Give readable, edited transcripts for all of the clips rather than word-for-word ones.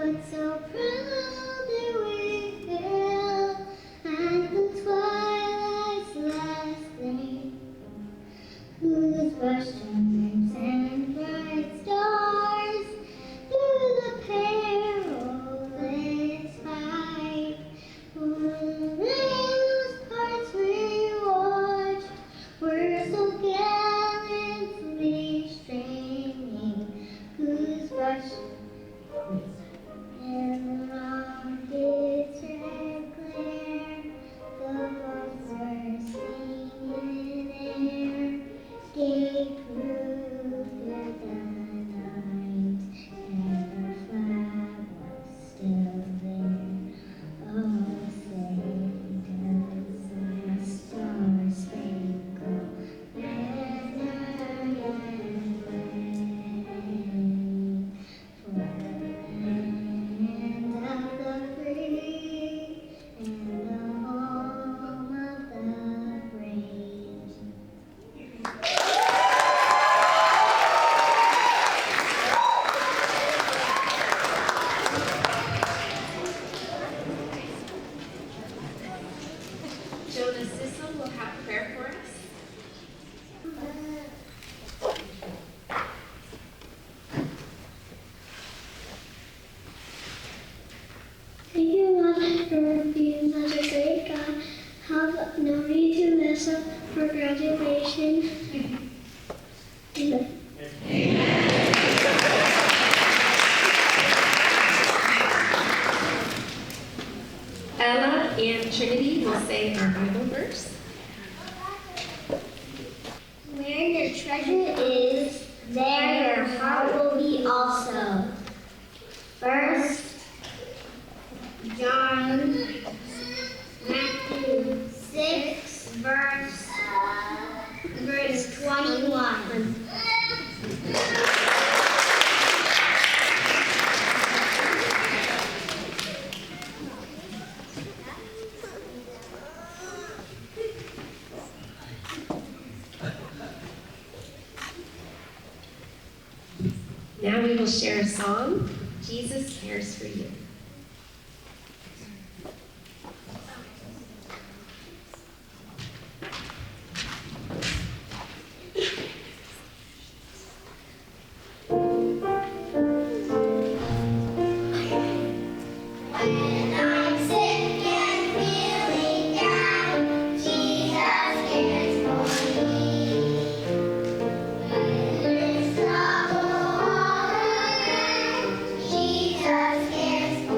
but so proudly we hail, and the twilight's last gleam, whose brushed sunbeams and bright stars through the perilous fight, when those parts we watched were so gallantly streaming, whose brushed and the rocket's red glare, the boats were seen in air, gave proof through the night, and our flag was still there. Oh, say does the star-spangled banner yet wave for the land of the free and the home of the brave? Jonah Sissel will have prayer for us. Thank you, Lord, for being such a great God. Have no need to mess up for graduation. Amen. Ella and Trinity will say our Bible verse. Where your treasure is, there your heart will be also. First John, Matthew 6, verse 21. Now we will share a song, Jesus Cares for You. When I'm sick and feeling down, Jesus cares for me. When there's trouble all around, Jesus cares for me.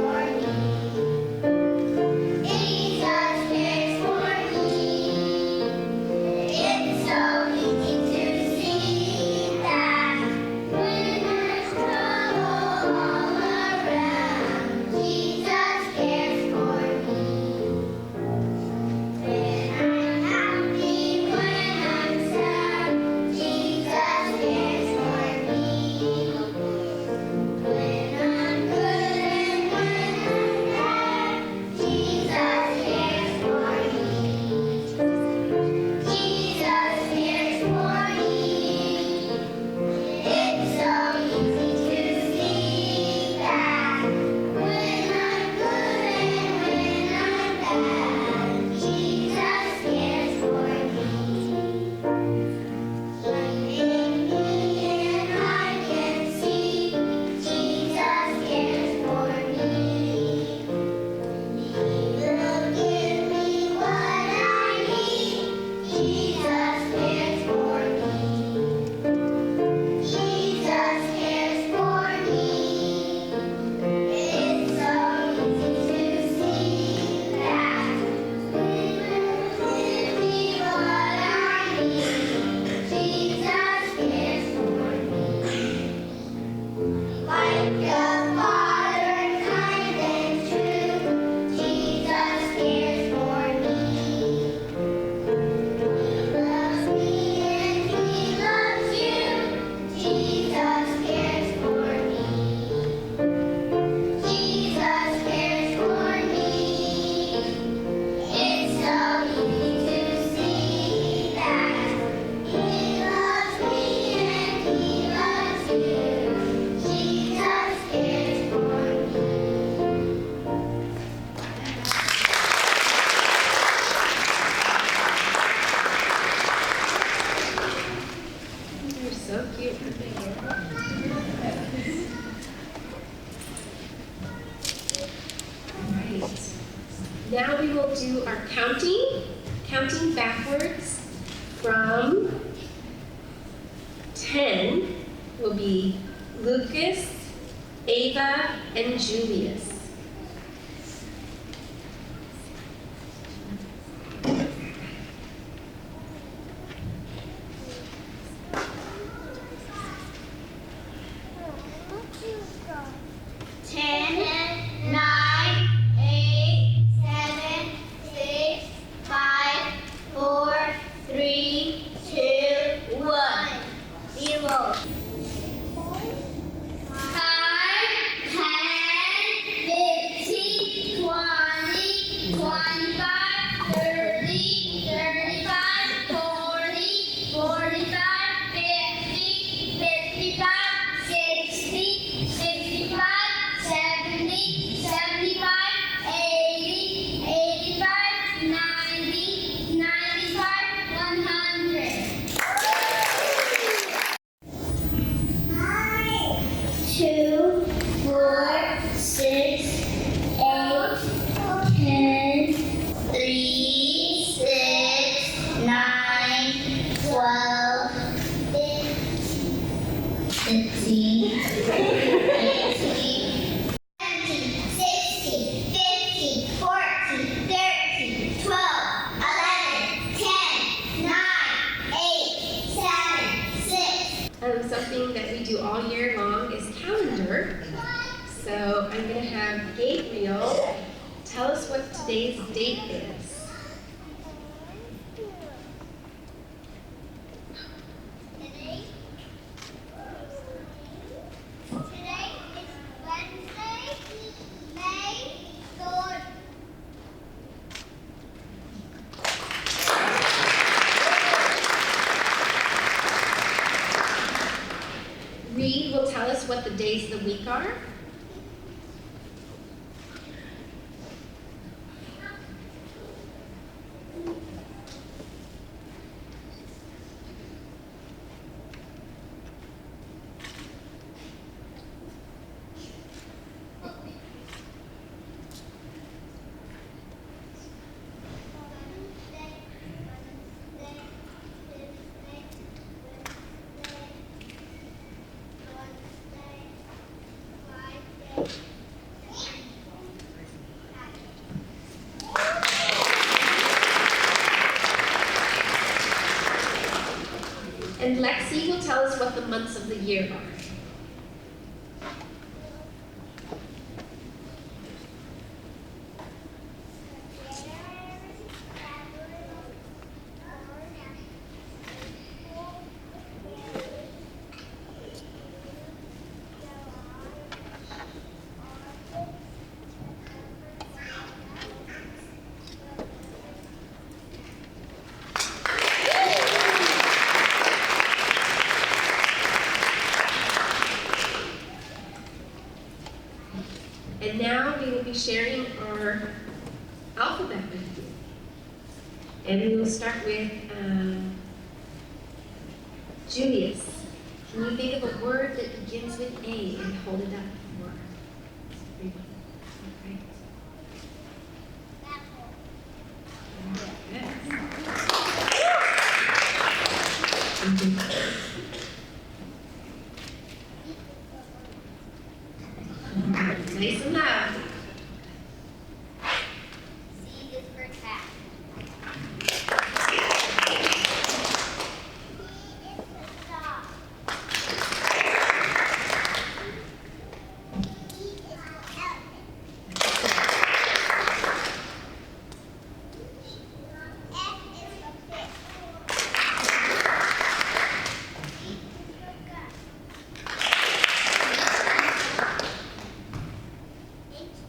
Now we will do our counting backwards from 10 will be Lucas, Ava, and Julius. Something that we do all year long is calendar. So I'm going to have Gabriel tell us what today's date is. Today is Wednesday, May 3rd. Reed will tell us what the days of the week are. And Lexi will tell us what the months of the year are. And now we will be sharing our alphabet with you. And we will start with Julius. Can you think of a word that begins with A and hold it up for everyone? Okay. Nice and loud. C is for cat. D is for dog. E is for elephant. F is for fish. G is for gun. H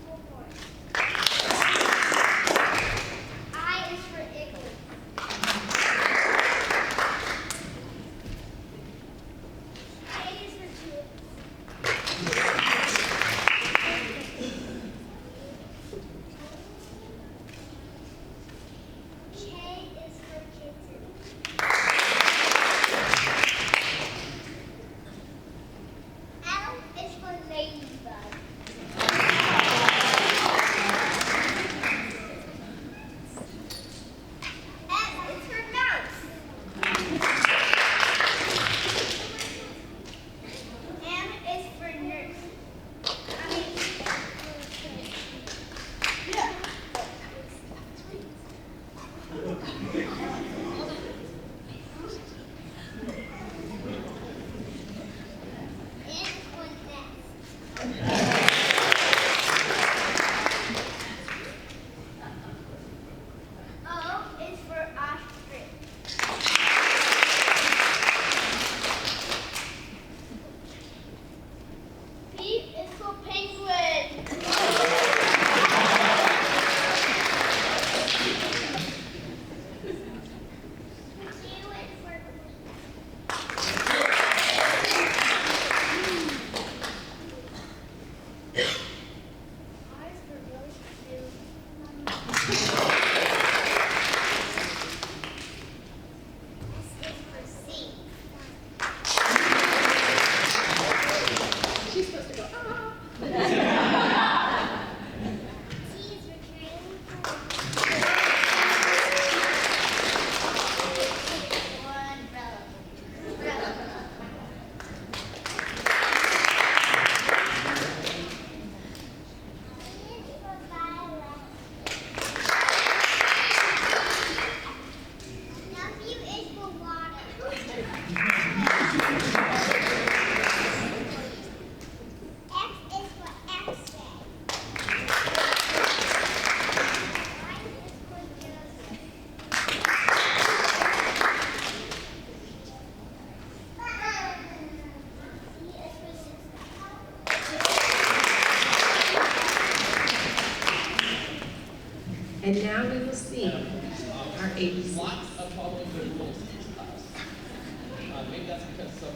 Ours were really cute. S is for C. She's supposed to go, ah. T is for train. One umbrella. W is for water. X is for X-ray. Y is for Joseph. Z is for sister. And now we will sing our ABCs. Lots of following the rules in this class. Maybe that's because some.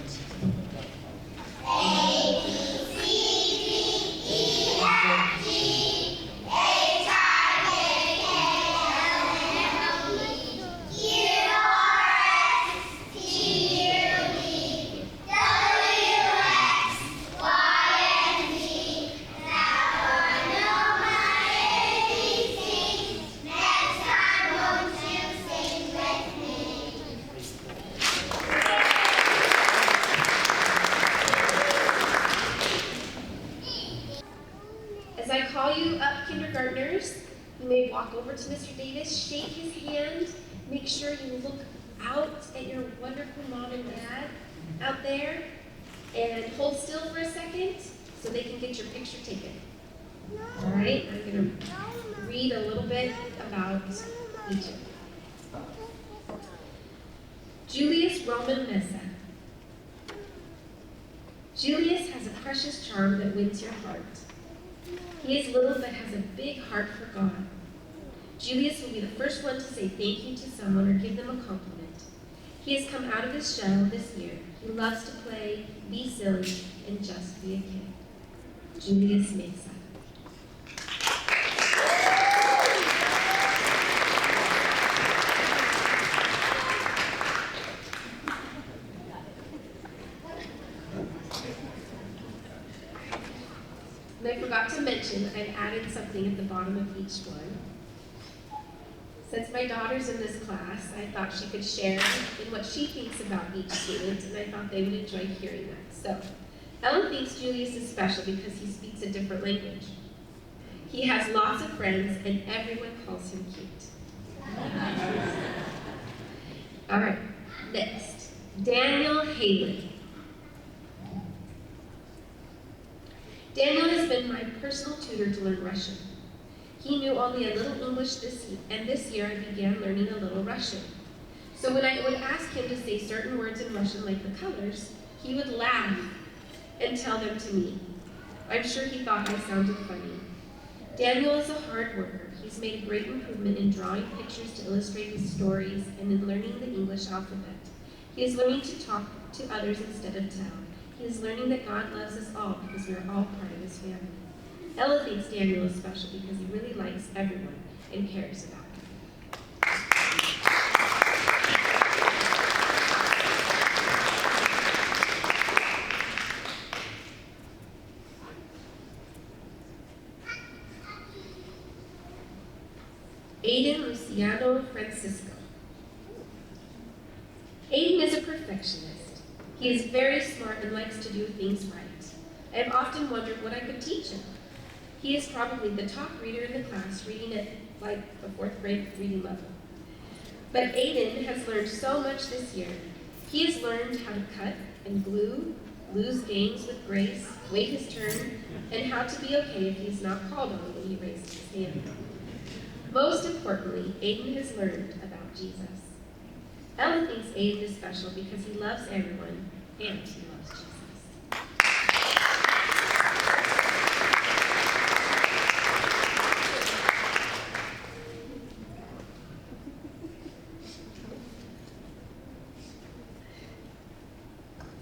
As I call you up, kindergartners, you may walk over to Mr. Davis, shake his hand, make sure you look out at your wonderful mom and dad out there, and hold still for a second so they can get your picture taken. All right, I'm going to read a little bit about each of you. Julius Roman Mesa. Julius has a precious charm that wins your heart. He is little but has a big heart for God. Julius will be the first one to say thank you to someone or give them a compliment. He has come out of his shell this year. He loves to play, be silly, and just be a kid. Julius Mesa. And I forgot to mention, I've added something at the bottom of each one. Since my daughter's in this class, I thought she could share in what she thinks about each student, and I thought they would enjoy hearing that. So, Ellen thinks Julius is special because he speaks a different language. He has lots of friends, and everyone calls him cute. All right, next, Daniel Haley. Daniel has been my personal tutor to learn Russian. He knew only a little English this year I began learning a little Russian. So when I would ask him to say certain words in Russian like the colors, he would laugh and tell them to me. I'm sure he thought I sounded funny. Daniel is a hard worker. He's made a great improvement in drawing pictures to illustrate his stories and in learning the English alphabet. He is learning to talk to others instead of tell. He is learning that God loves us all because we are all part of his family. Ella thinks Daniel is special because he really likes everyone and cares about them. Aiden Luciano Francisco. Aiden is a perfectionist. He is very smart and likes to do things right. I have often wondered what I could teach him. He is probably the top reader in the class, reading at like the 4th grade reading level. But Aiden has learned so much this year. He has learned how to cut and glue, lose games with grace, wait his turn, and how to be okay if he's not called on when he raises his hand. Most importantly, Aiden has learned about Jesus. Ella thinks Aiden is special because he loves everyone and he loves Jesus.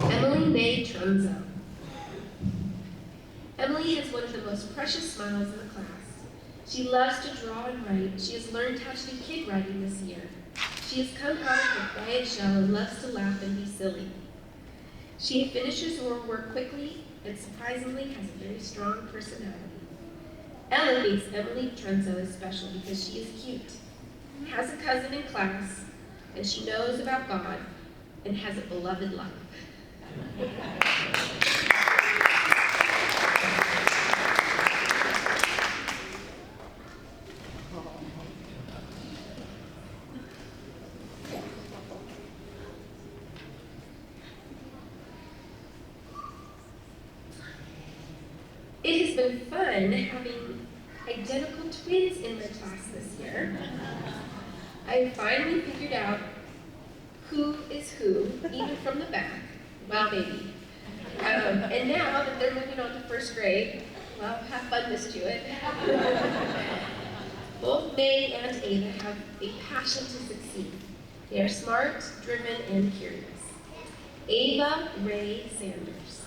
Emily May Trunzo. Emily has one of the most precious smiles in the class. She loves to draw and write. She has learned how to do kid writing this year. She has come out of her quiet shell and loves to laugh and be silly. She finishes her work quickly and surprisingly has a very strong personality. Ella thinks Emily Trenzo is special because she is cute, has a cousin in class, and she knows about God and has a beloved life. It has been fun having identical twins in my class this year. I finally figured out who is who, even from the back. Wow, baby. And now that they're moving on to first grade, well, have fun, Miss Jewett. Both May and Ava have a passion to succeed. They are smart, driven, and curious. Ava Ray Sanders.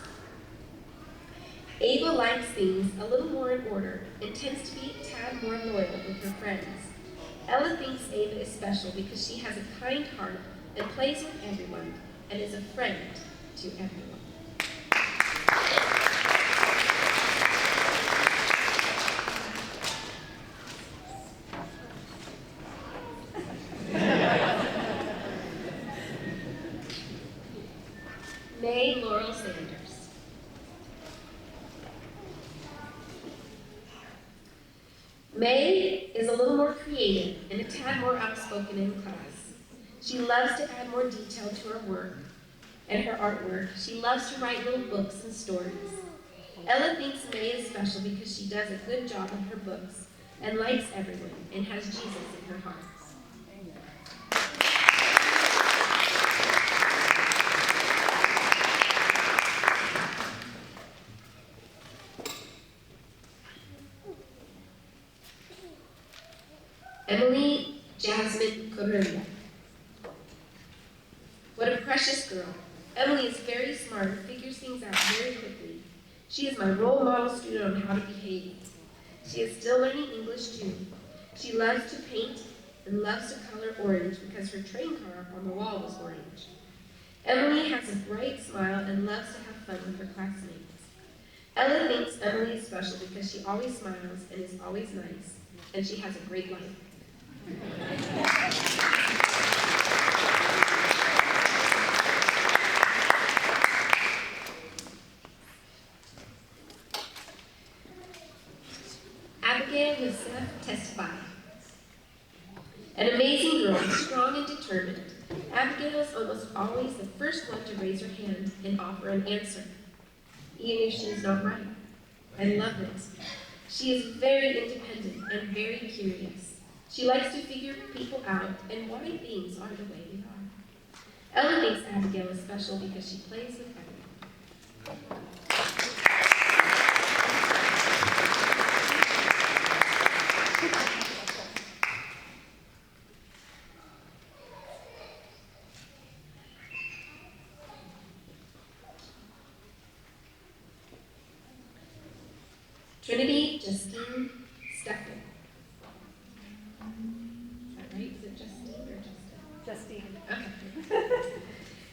Ava likes things a little more in order and tends to be a tad more loyal with her friends. Ella thinks Ava is special because she has a kind heart and plays with everyone and is a friend to everyone. May Laurel Sanders. May is a little more creative and a tad more outspoken in class. She loves to add more detail to her work and her artwork. She loves to write little books and stories. Ella thinks May is special because she does a good job in her books and likes everyone and has Jesus in her heart. Emily Jasmine Correa. What a precious girl. Emily is very smart and figures things out very quickly. She is my role model student on how to behave. She is still learning English too. She loves to paint and loves to color orange because her train car up on the wall was orange. Emily has a bright smile and loves to have fun with her classmates. Ella thinks Emily is special because she always smiles and is always nice, and she has a great life. Abigail Lisa Testify. An amazing girl, strong and determined. Abigail is almost always the first one to raise her hand and offer an answer, even if she is not right. I love it. She is very independent and very curious. She likes to figure people out and why things are the way they are. Ella thinks Abigail is special because she plays with everyone. Trinity Justine Steffen. Is that right? Is it Justine or Justin? Justine. Okay.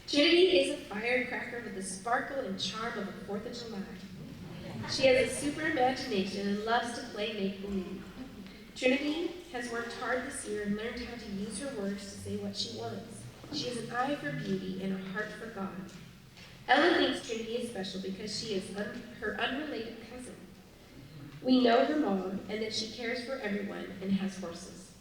Trinity is a firecracker with the sparkle and charm of a 4th of July. She has a super imagination and loves to play make-believe. Trinity has worked hard this year and learned how to use her words to say what she wants. She has an eye for beauty and a heart for God. Ella thinks Trinity is special because she is her unrelated cousin. We know her mom and that she cares for everyone and has horses.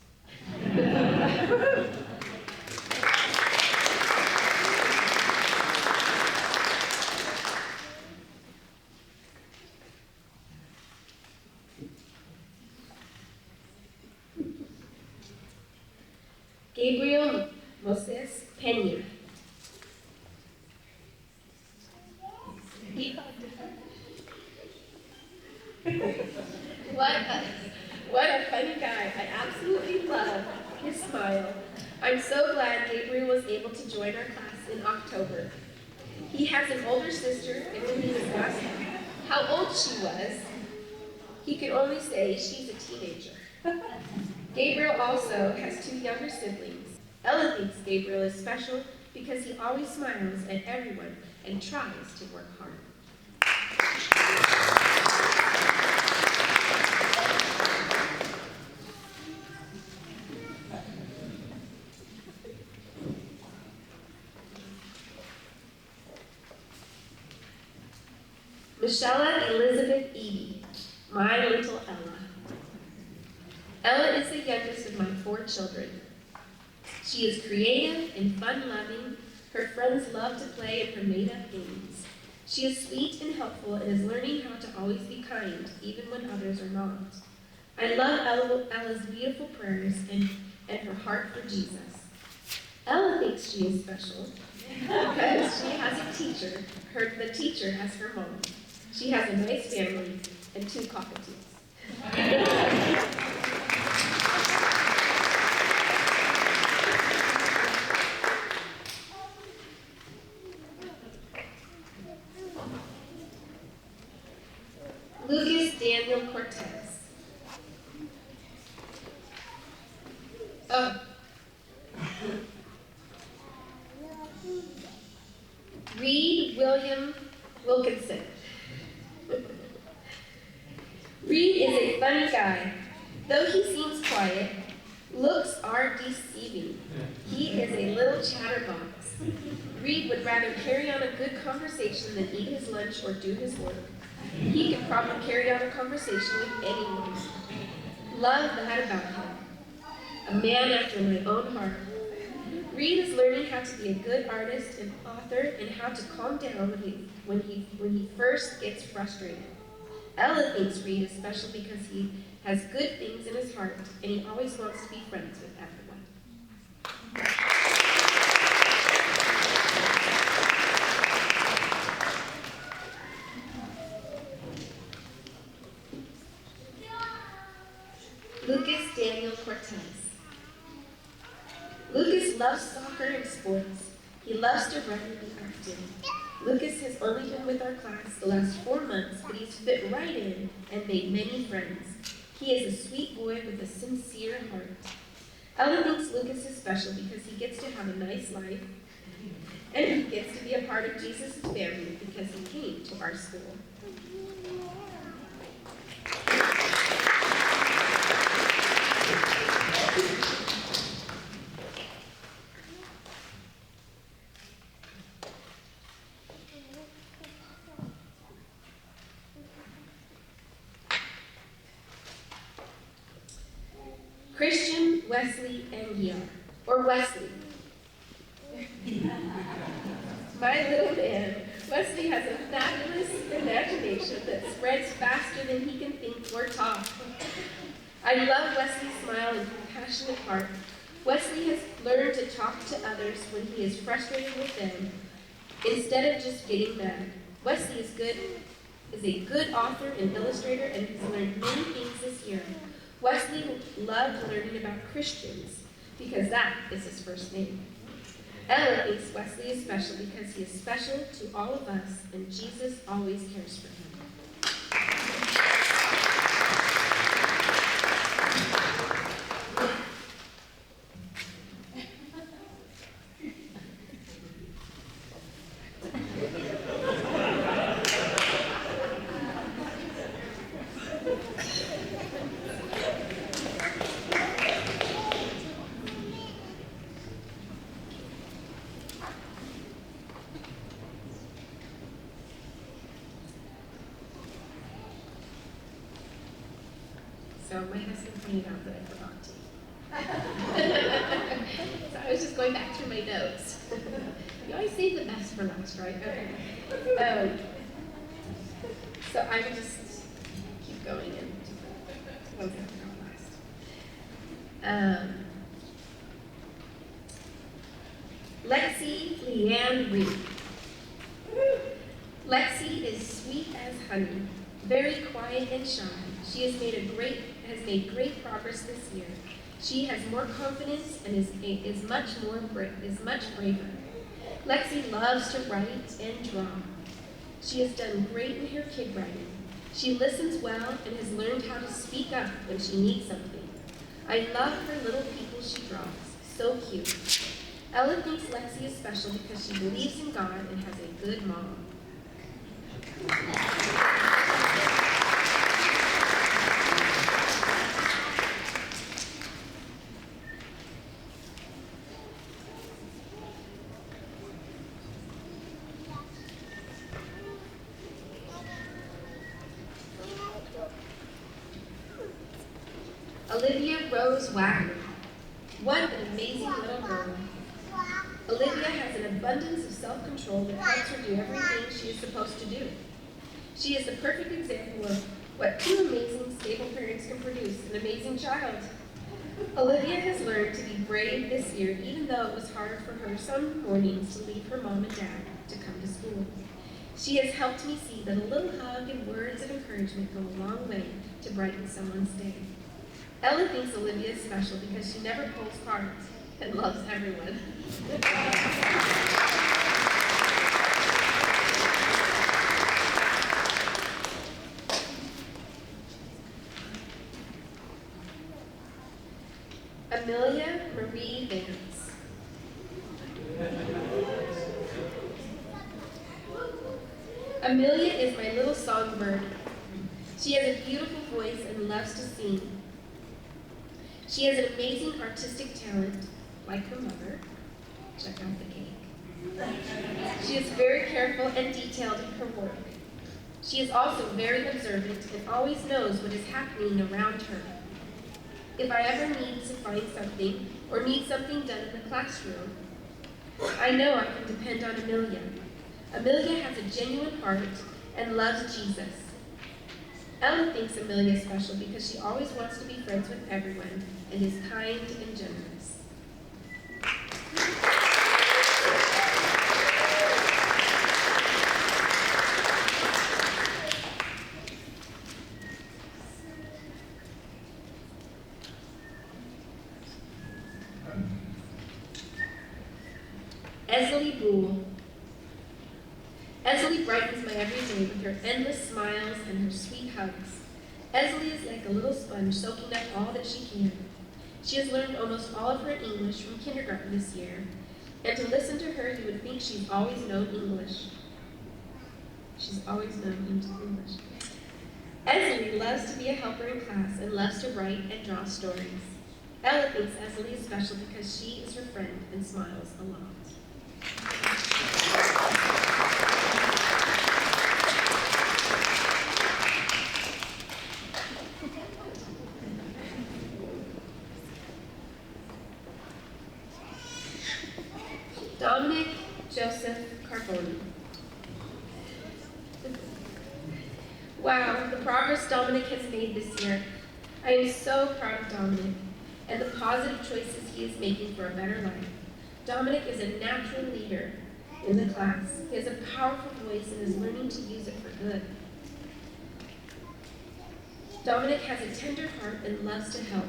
Gabriel Moses Pena. What a funny guy. I absolutely love his smile. I'm so glad Gabriel was able to join our class in October. He has an older sister, and when he was asked how old she was, He can only say she's a teenager. Gabriel also has 2 younger siblings. Ella thinks Gabriel is special because he always smiles at everyone and tries to work hard. Michelle Elizabeth Edie, my little Ella. Ella is the youngest of my 4 children. She is creative and fun-loving. Her friends love to play in her made-up games. She is sweet and helpful and is learning how to always be kind, even when others are not. I love Ella's beautiful prayers and her heart for Jesus. Ella thinks she is special because she has a teacher. The teacher has her mom. She has a nice family and 2 cockatoos. Lucas Daniel Cortez. Oh. Reed William Wilkinson. Reed is a funny guy. Though he seems quiet, looks are deceiving. He is a little chatterbox. Reed would rather carry on a good conversation than eat his lunch or do his work. He could probably carry on a conversation with anyone. Love that about him. A man after my own heart. Reed is learning how to be a good artist and author and how to calm down when he first gets frustrated. Ella thinks Reed is special because he has good things in his heart and he always wants to be friends with everyone. Lucas Daniel Cortez. Lucas loves soccer and sports. He loves to run and be active. Lucas has only been with our class the last 4 months, but he's fit right in and made many friends. He is a sweet boy with a sincere heart. Ella thinks Lucas is special because he gets to have a nice life and he gets to be a part of Jesus' family because he came to our school. Christian Wesley Angiar, or Wesley. My little man, Wesley has a fabulous imagination that spreads faster than he can think or talk. I love Wesley's smile and compassionate heart. Wesley has learned to talk to others when he is frustrated with them, instead of just getting mad. Wesley is a good author and illustrator and has learned many things this year. Wesley loved learning about Christians because that is his first name. Ella thinks Wesley is special because he is special to all of us and Jesus always cares for him. So my husband pointed out that I forgot to. So I was just going back through my notes. You always save the best for last, right? Okay. So I would just keep going and ones that I forgot last. Lexi Leanne Reed. Lexi is sweet as honey, very quiet and shy. She has made great progress this year. She has more confidence and is much braver. Lexi loves to write and draw. She has done great in her kid writing. She listens well and has learned how to speak up when she needs something. I love her little people she draws. So cute. Ella thinks Lexi is special because she believes in God and has a good mom. Olivia Rose Wagner. What an amazing little girl. Olivia has an abundance of self-control that helps her do everything she is supposed to do. She is the perfect example of what two amazing, stable parents can produce, an amazing child. Olivia has learned to be brave this year, even though it was hard for her some mornings to leave her mom and dad to come to school. She has helped me see that a little hug and words of encouragement go a long way to brighten someone's day. Ella thinks Olivia is special because she never pulls cards and loves everyone. Amelia Marie Vance. Amelia is my little songbird. She has a beautiful voice and loves to sing. She has an amazing artistic talent, like her mother. Check out the cake. She is very careful and detailed in her work. She is also very observant and always knows what is happening around her. If I ever need to find something or need something done in the classroom, I know I can depend on Amelia. Amelia has a genuine heart and loves Jesus. Ella thinks Amelia is special because she always wants to be friends with everyone and is kind and generous. Esley Boole. Esley brightens my every day with her endless smiles and her sweet hugs. Esley is like a little sponge soaking up all that she can. She has learned almost all of her English from kindergarten this year, and to listen to her, you would think she's always known English. She's always known English. Esley loves to be a helper in class and loves to write and draw stories. Ella thinks Esley is special because she is her friend and smiles a lot. Dominic Joseph Carboni. Wow, the progress Dominic has made this year. I am so proud of Dominic and the positive choices he is making for a better life. Dominic is a natural leader in the class. He has a powerful voice and is learning to use it for good. Dominic has a tender heart and loves to help.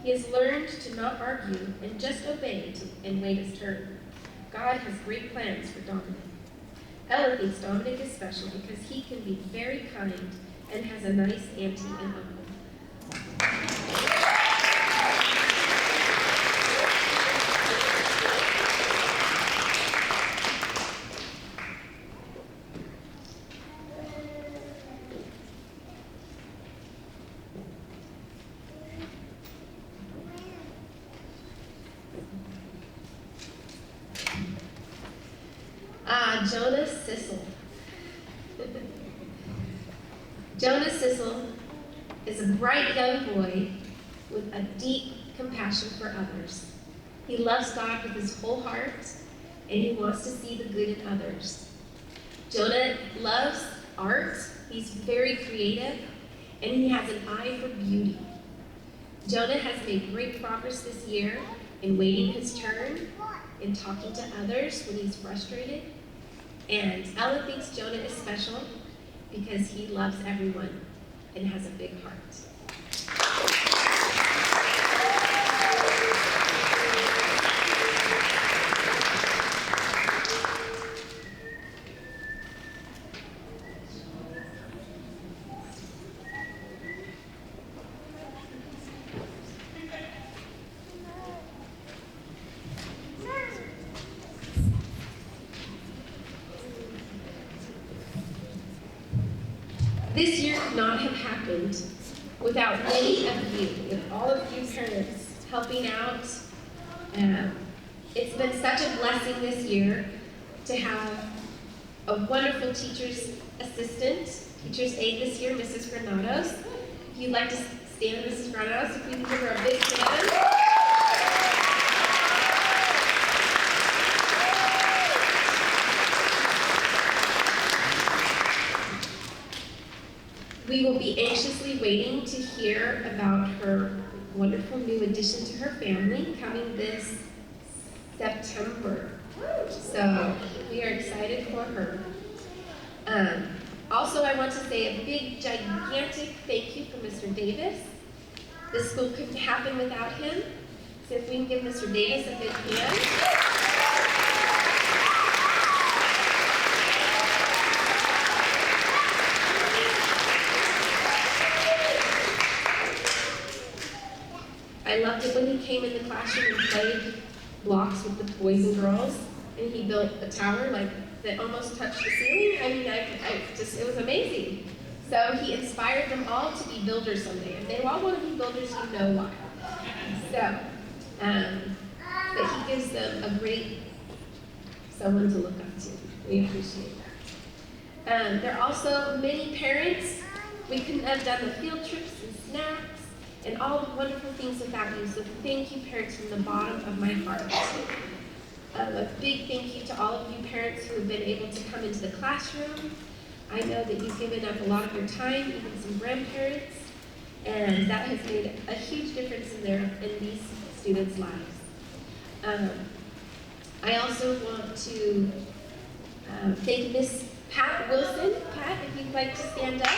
He has learned to not argue and just obey and wait his turn. God has great plans for Dominic. Ella thinks Dominic is special because he can be very kind and has a nice auntie and uncle. Jonas Sissel. Jonas Sissel is a bright young boy with a deep compassion for others. He loves God with his whole heart, and he wants to see the good in others. Jonah loves art. He's very creative, and he has an eye for beauty. Jonah has made great progress this year in waiting his turn, in talking to others when he's frustrated. And Ella thinks Jonah is special because he loves everyone and has a big heart. This year could not have happened without many of you, with all of you parents helping out. It's been such a blessing this year to have a wonderful teacher's assistant, teacher's aide this year, Mrs. Granados. If you'd like to stand, Mrs. Granados, if we can give her a big hand. We will be anxiously waiting to hear about her wonderful new addition to her family coming this September. So we are excited for her. Also, I want to say a big, gigantic thank you for Mr. Davis. This school couldn't happen without him. So if we can give Mr. Davis a big hand. I loved it when he came in the classroom and played blocks with the boys and girls, and he built a tower that almost touched the ceiling. I mean, it was amazing. So he inspired them all to be builders someday. If they all want to be builders, you know why. So, but he gives them a great someone to look up to. We appreciate that. There are also many parents. We couldn't have done the field trips and snacks and all the wonderful things without you. So thank you, parents, from the bottom of my heart. A big thank you to all of you parents who have been able to come into the classroom. I know that you've given up a lot of your time, even some grandparents, and that has made a huge difference in these students' lives. I also want to thank Miss Pat Wilson. Pat, if you'd like to stand up.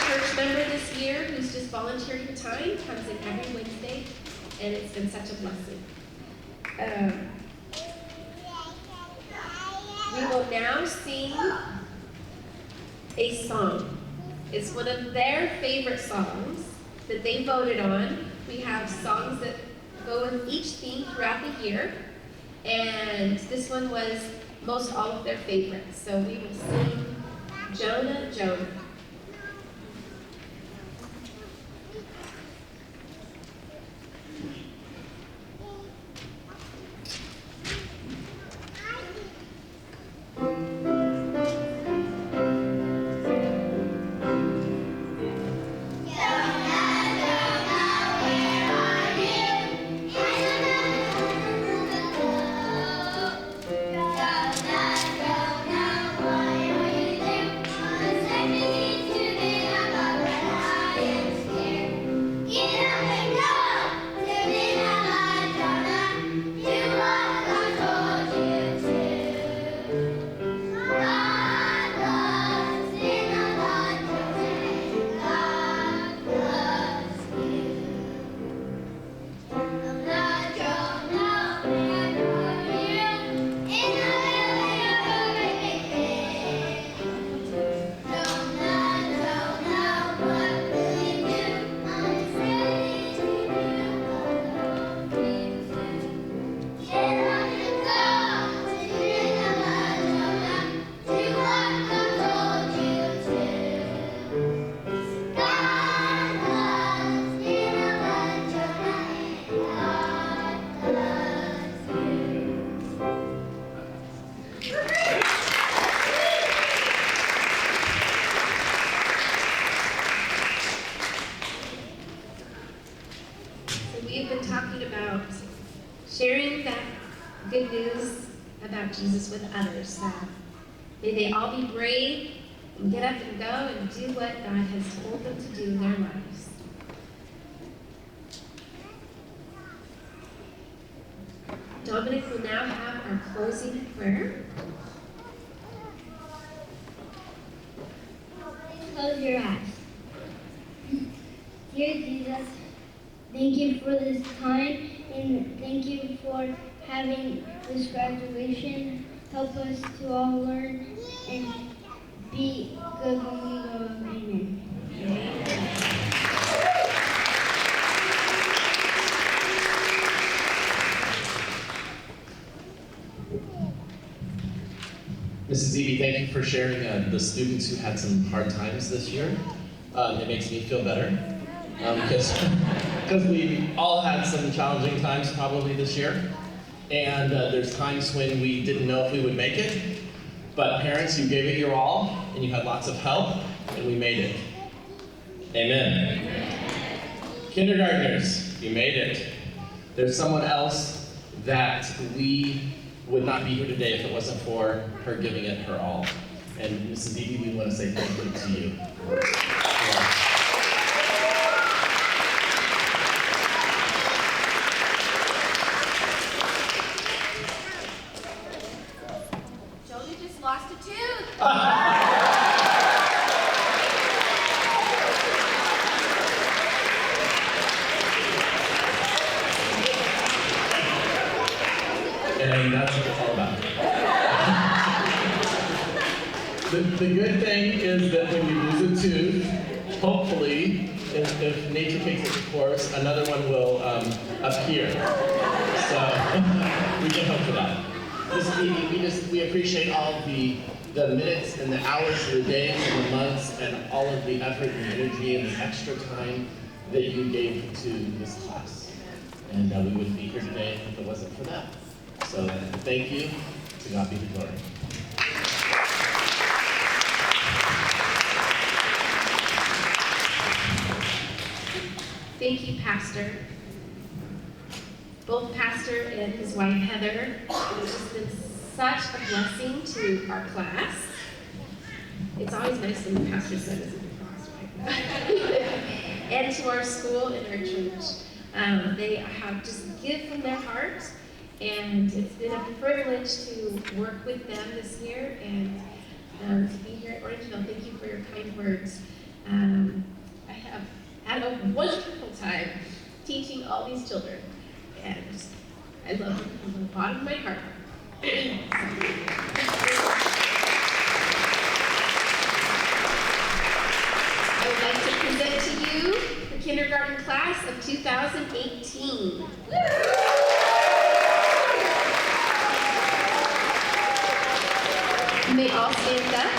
Church member this year who's just volunteered her time, comes in every Wednesday, and it's been such a blessing. We will now sing a song. It's one of their favorite songs that they voted on. We have songs that go with each theme throughout the year, and this one was most all of their favorites. So we will sing Jonah, Jonah. Sharing that good news about Jesus with others. So may they all be brave and get up and go and do what God has told them to do in their lives. Dominic will now have our closing prayer. Close your eyes. Dear Jesus, thank you for this time, and thank you for having this graduation. Help us to all learn and be good when we grow up. Amen. Mrs. Eby, thank you for sharing the students who had some hard times this year. It makes me feel better because we all had some challenging times probably this year. And there's times when we didn't know if we would make it. But parents, you gave it your all, and you had lots of help, and we made it. Amen. Kindergartners, you made it. There's someone else that we would not be here today if it wasn't for her giving it her all. And Mrs. Eby, we want to say thank you to you. Jody just lost a tooth. And that's what it's all about. The good thing is that when you lose a tooth, hopefully, if nature takes its course, another one will appear. So we can hope for that. We appreciate all the minutes and the hours and the days and the months and all of the effort and the energy and the extra time that you gave to this class. And we wouldn't be here today if it wasn't for that. So thank you. To God be the glory. Thank you, Pastor. Both Pastor and his wife, Heather, have just been such a blessing to our class. It's always nice when the pastor's son is in the class, right? And to our school and our church. They have just given from their heart, and it's been a privilege to work with them this year and to be here at Orangevale. Thank you for your kind words. I have had a wonderful time teaching all these children, and I love them from the bottom of my heart. I would like to present to you the kindergarten class of 2018. You may all stand up.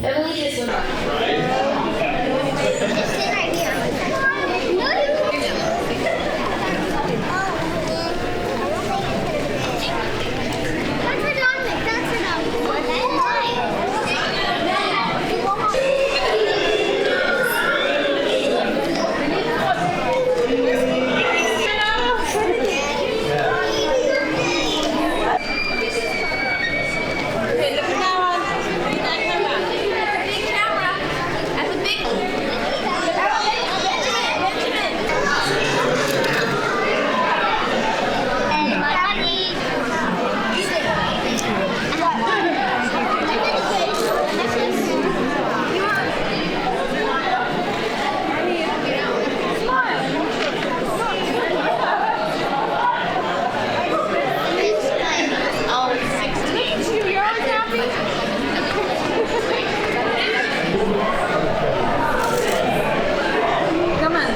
Emily is one of